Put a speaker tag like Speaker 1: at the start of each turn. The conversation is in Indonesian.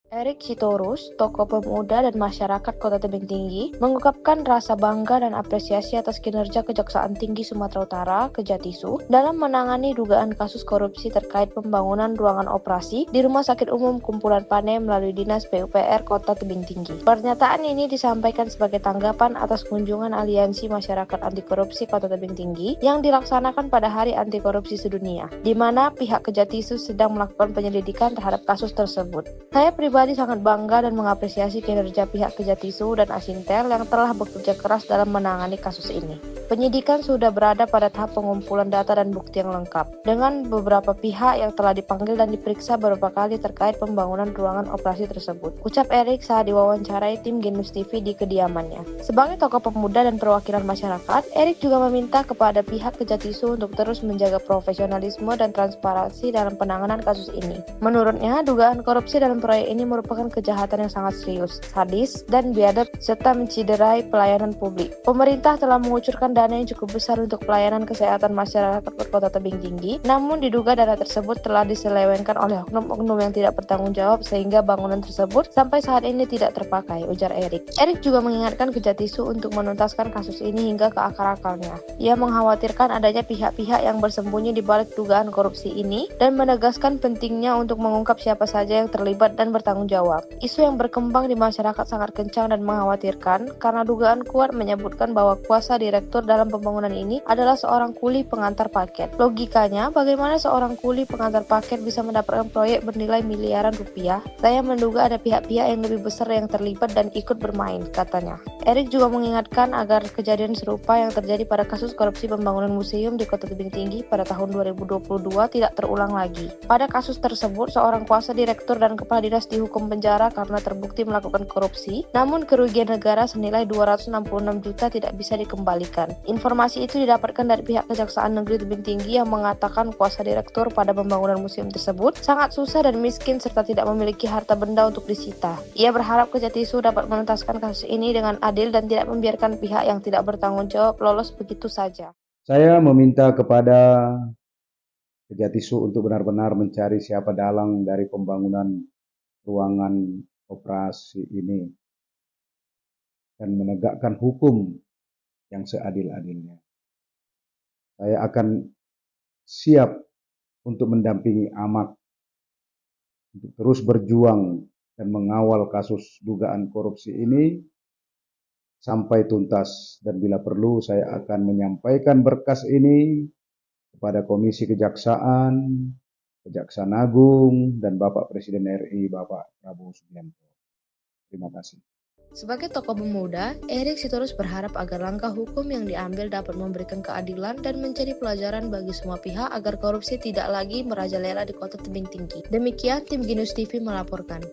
Speaker 1: Erik Sitorus, tokoh pemuda dan masyarakat Kota Tebing Tinggi, mengungkapkan rasa bangga dan apresiasi atas kinerja Kejaksaan Tinggi Sumatera Utara (Kejatisu) dalam menangani dugaan kasus korupsi terkait pembangunan ruangan operasi di Rumah Sakit Umum Kumpulan Pane melalui Dinas PUPR Kota Tebing Tinggi. Pernyataan ini disampaikan sebagai tanggapan atas kunjungan Aliansi Masyarakat Anti Korupsi Kota Tebing Tinggi yang dilaksanakan pada Hari Anti Korupsi Sedunia, di mana pihak Kejatisu sedang melakukan penyelidikan terhadap kasus tersebut. Saya pribadi sangat bangga dan mengapresiasi kinerja pihak Kejatisu dan Asintel yang telah bekerja keras dalam menangani kasus ini. Penyidikan sudah berada pada tahap pengumpulan data dan bukti yang lengkap, dengan beberapa pihak yang telah dipanggil dan diperiksa beberapa kali terkait pembangunan ruangan operasi tersebut, ucap Erik saat diwawancarai tim Genus TV di kediamannya. Sebagai tokoh pemuda dan perwakilan masyarakat, Erik juga meminta kepada pihak Kejatisu untuk terus menjaga profesionalisme dan transparansi dalam penanganan kasus ini. Menurutnya, dugaan korupsi dalam proyek ini merupakan kejahatan yang sangat serius, sadis, dan biadab serta menciderai pelayanan publik. Pemerintah telah mengucurkan dana yang cukup besar untuk pelayanan kesehatan masyarakat Kota Tebing Tinggi, namun diduga dana tersebut telah diselewengkan oleh oknum-oknum yang tidak bertanggung jawab sehingga bangunan tersebut sampai saat ini tidak terpakai, ujar Erik. Erik juga mengingatkan Kejatisu untuk menuntaskan kasus ini hingga ke akar-akarnya. Ia mengkhawatirkan adanya pihak-pihak yang bersembunyi di balik dugaan korupsi ini dan menegaskan pentingnya untuk mengungkap siapa saja yang terlibat dan bertanggung jawab. Isu yang berkembang di masyarakat sangat kencang dan mengkhawatirkan karena dugaan kuat menyebutkan bahwa kuasa direktur dalam pembangunan ini adalah seorang kuli pengantar paket. Logikanya, bagaimana seorang kuli pengantar paket bisa mendapatkan proyek bernilai miliaran rupiah? Saya menduga ada pihak-pihak yang lebih besar yang terlibat dan ikut bermain, katanya. Erik juga mengingatkan agar kejadian serupa yang terjadi pada kasus korupsi pembangunan museum di Kota Tebing Tinggi pada tahun 2022 tidak terulang lagi. Pada kasus tersebut, seorang kuasa direktur dan kepala dinas dihukum penjara karena terbukti melakukan korupsi, namun kerugian negara senilai 266 juta tidak bisa dikembalikan. Informasi itu didapatkan dari pihak Kejaksaan Negeri Tebing Tinggi yang mengatakan kuasa direktur pada pembangunan museum tersebut sangat susah dan miskin serta tidak memiliki harta benda untuk disita. Ia berharap Kejatisu dapat menuntaskan kasus ini dengan adil dan tidak membiarkan pihak yang tidak bertanggung jawab lolos begitu saja.
Speaker 2: Saya meminta kepada Kejatisu untuk benar-benar mencari siapa dalang dari pembangunan ruangan operasi ini dan menegakkan hukum yang seadil-adilnya. Saya akan siap untuk mendampingi Ahmad untuk terus berjuang dan mengawal kasus dugaan korupsi ini sampai tuntas, dan bila perlu saya akan menyampaikan berkas ini kepada Komisi Kejaksaan, Kejaksaan Agung, dan Bapak Presiden RI, Bapak Prabowo Subianto. Terima kasih.
Speaker 1: Sebagai tokoh pemuda, Erik Sitorus berharap agar langkah hukum yang diambil dapat memberikan keadilan dan menjadi pelajaran bagi semua pihak agar korupsi tidak lagi merajalela di Kota Tebing Tinggi. Demikian tim Genus TV melaporkan.